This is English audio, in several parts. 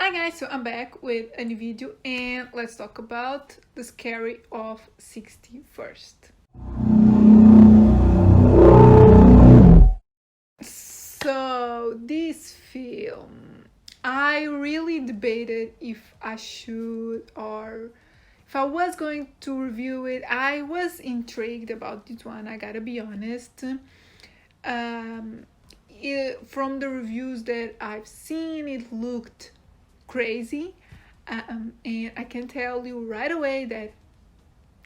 Hi guys, so I'm back with a new video and let's talk about The Scary of 61st. So this film, I really debated if I should or if I was going to review it. I was intrigued about this one, I gotta be honest. From the reviews that I've seen, it looked crazy, and I can tell you right away that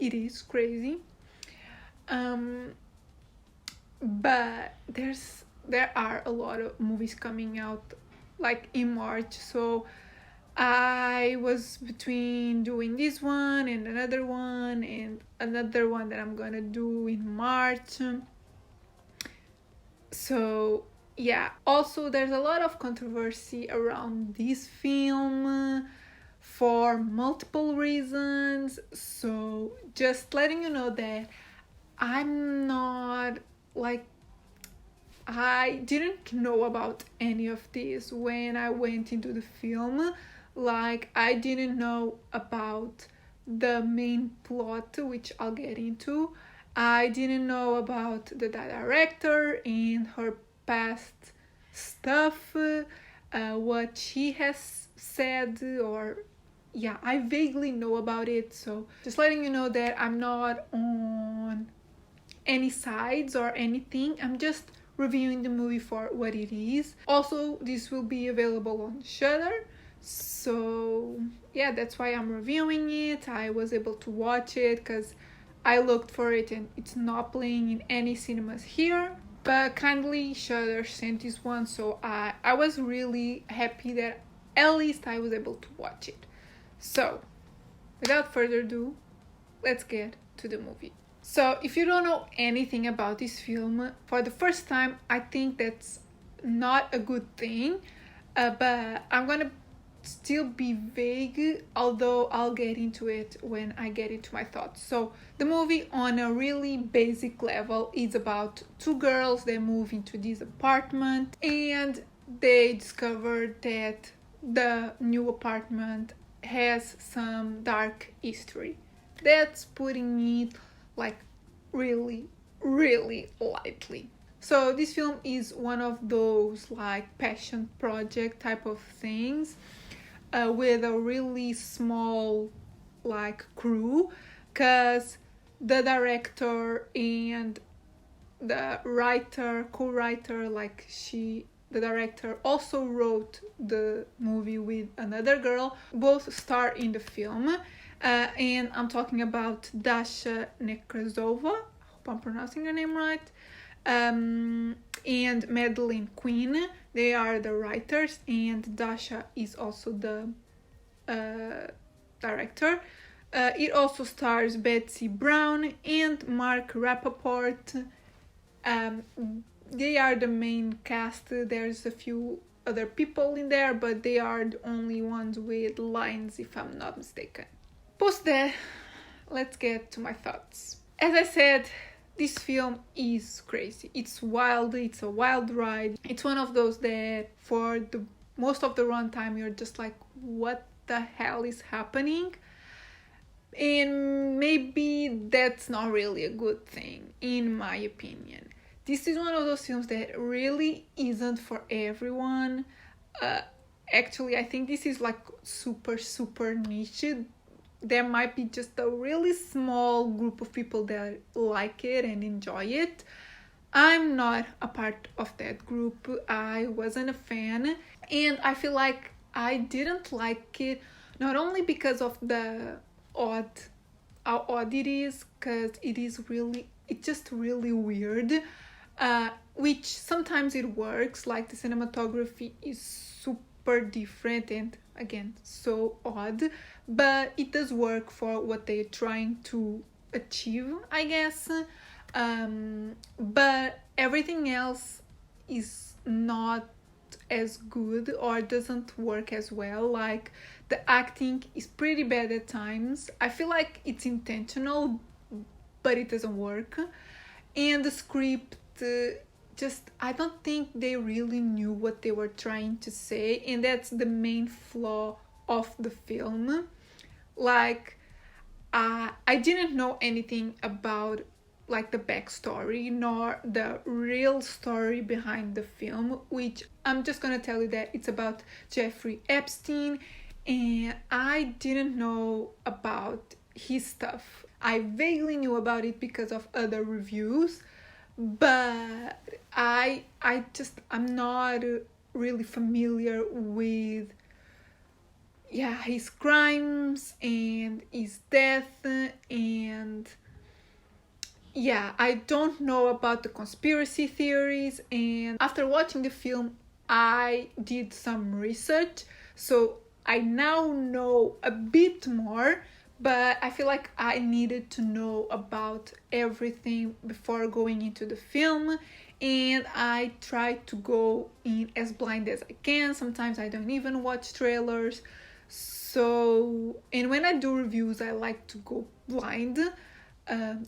it is crazy. But there are a lot of movies coming out like in March, so I was between doing this one and another one that I'm gonna do in March. So yeah, also there's a lot of controversy around this film for multiple reasons, so just letting you know that I'm not like, I didn't know about any of this when I went into the film. Like, I didn't know about the main plot, which I'll get into. I didn't know about the director and her past stuff, what she has said, or yeah, I vaguely know about it. So just letting you know that I'm not on any sides or anything. I'm just reviewing the movie for what it is. Also, this will be available on Shudder, so yeah, that's why I'm reviewing it. I was able to watch it because I looked for it and it's not playing in any cinemas here, but kindly Shudder sent this one, so I was really happy that at least I was able to watch it. So without further ado, let's get to the movie. So if you don't know anything about this film for the first time, I think that's not a good thing, but I'm gonna still be vague, although I'll get into it when I get into my thoughts. So the movie, on a really basic level, is about two girls. They move into this apartment and they discover that the new apartment has some dark history. That's putting it like really lightly. So this film is one of those like passion project type of things, with a really small like crew, because the director and the co-writer, like the director also wrote the movie with another girl. Both star in the film, and I'm talking about Dasha Nekrasova, I hope I'm pronouncing her name right, and Madeline Quinn. They are the writers, and Dasha is also the director. It also stars Betsy Brown and Mark Rappaport. They are the main cast. There's a few other people in there, but they are the only ones with lines, if I'm not mistaken. Post that, let's get to my thoughts. As I said, this film is crazy. It's wild. It's a wild ride. It's one of those that for the most of the runtime you're just like, what the hell is happening? And maybe that's not really a good thing, in my opinion. This is one of those films that really isn't for everyone. Actually, I think this is like super niche. There might be just a really small group of people that like it and enjoy it. I'm not a part of that group. I wasn't a fan, and I feel like I didn't like it not only because of how odd it is, because it's just really weird, which sometimes it works, like the cinematography is super different and again so odd, but it does work for what they're trying to achieve, I guess. But everything else is not as good or doesn't work as well. Like, the acting is pretty bad at times. I feel like it's intentional, but it doesn't work. And the script just I don't think they really knew what they were trying to say, and that's the main flaw of the film. Like, I didn't know anything about like the backstory nor the real story behind the film, which I'm just gonna tell you that it's about Jeffrey Epstein, and I didn't know about his stuff. I vaguely knew about it because of other reviews, but I'm not really familiar with, yeah, his crimes and his death. And yeah, I don't know about the conspiracy theories. And after watching the film, I did some research, so I now know a bit more, but I feel like I needed to know about everything before going into the film, and I try to go in as blind as I can. Sometimes I don't even watch trailers. So, and when I do reviews, I like to go blind,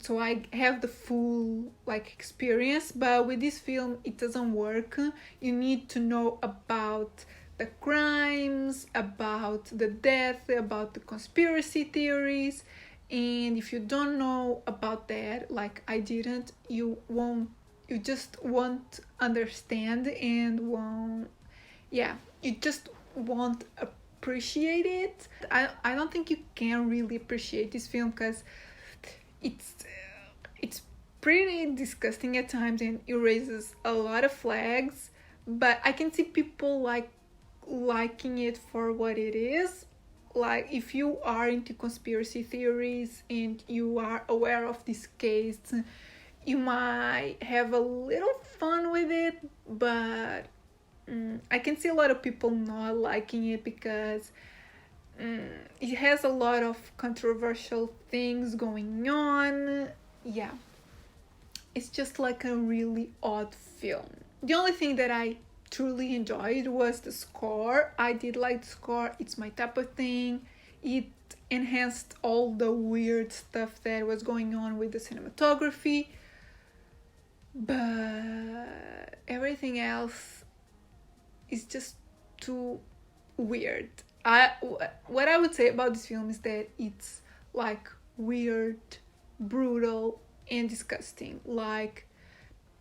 so I have the full like experience. But with this film, it doesn't work. You need to know about the crimes, about the death, about the conspiracy theories, and if you don't know about that, like I didn't, you just won't understand and won't, yeah, you just won't appreciate it. I don't think you can really appreciate this film because it's pretty disgusting at times, and it raises a lot of flags, but I can see people liking it for what it is. Like, if you are into conspiracy theories and you are aware of this case, you might have a little fun with it, but I can see a lot of people not liking it because it has a lot of controversial things going on. Yeah, it's just like a really odd film. The only thing that I truly enjoyed was the score. I did like the score. It's my type of thing. It enhanced all the weird stuff that was going on with the cinematography, but everything else is just too weird. What I would say about this film is that it's like weird, brutal, and disgusting. Like,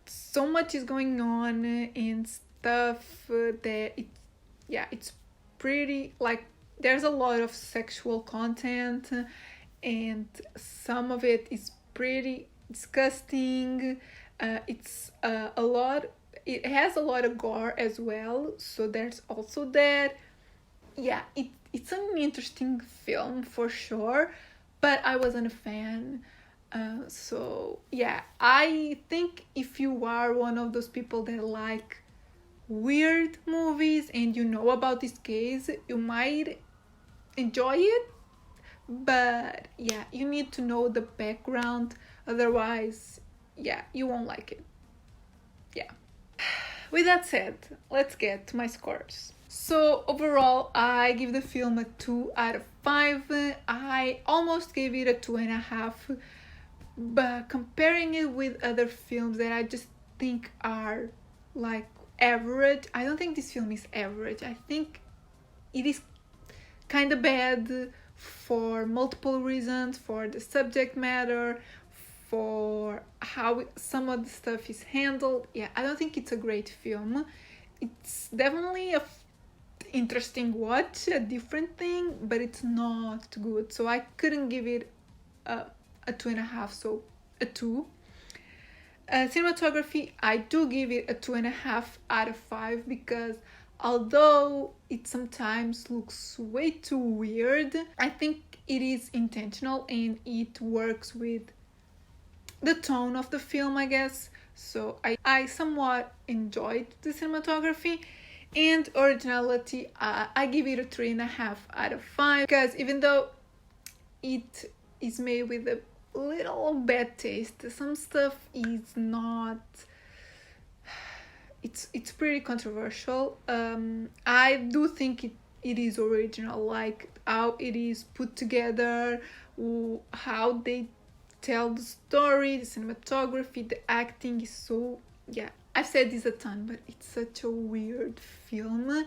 so much is going on and stuff that it's pretty, like, there's a lot of sexual content, and some of it is pretty disgusting. It's a lot, it has a lot of gore as well, so there's also that. Yeah, it's an interesting film for sure, but I wasn't a fan. So yeah, I think if you are one of those people that like weird movies and you know about this case, you might enjoy it, but yeah, you need to know the background, otherwise, yeah, you won't like it. Yeah. With that said, let's get to my scores. So overall, I give the film a 2 out of 5. I almost gave it a 2.5, but comparing it with other films that I just think are like average, I don't think this film is average. I think it is kind of bad for multiple reasons, for the subject matter, for how some of the stuff is handled. Yeah, I don't think it's a great film. It's definitely a interesting watch, a different thing, but it's not good. So I couldn't give it a 2.5, so a 2. Cinematography, I do give it a 2.5 out of 5 because although it sometimes looks way too weird, I think it is intentional and it works with the tone of the film, I guess. So I somewhat enjoyed the cinematography. And originality, I give it a 3.5 out of 5 because even though it is made with a little bad taste, some stuff is not, it's pretty controversial. I do think it is original, like how it is put together, how they tell the story, the cinematography, the acting is so, yeah, I've said this a ton, but it's such a weird film.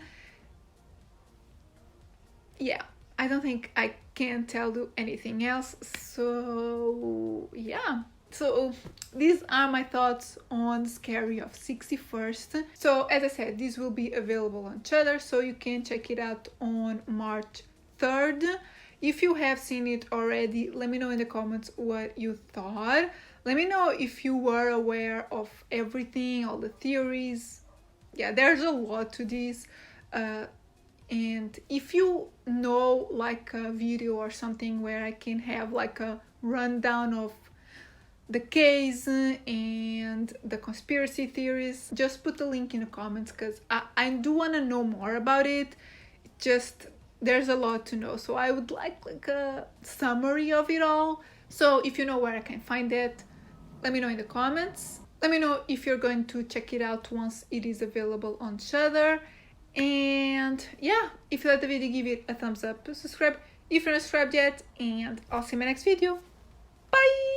Yeah, I don't think I can tell you anything else. So yeah, so these are my thoughts on Scary of 61st. So as I said, this will be available on Shudder, so you can check it out on March 3rd. If you have seen it already, let me know in the comments what you thought. Let me know if you were aware of everything, all the theories. Yeah, there's a lot to this. And if you know like a video or something where I can have like a rundown of the case and the conspiracy theories, just put the link in the comments, because I do want to know more about it. Just there's a lot to know, so I would like a summary of it all. So if you know where I can find it, let me know in the comments. Let me know if you're going to check it out once it is available on Shudder. And yeah, if you liked the video, give it a thumbs up, subscribe if you're not subscribed yet, and I'll see you in my next video. Bye!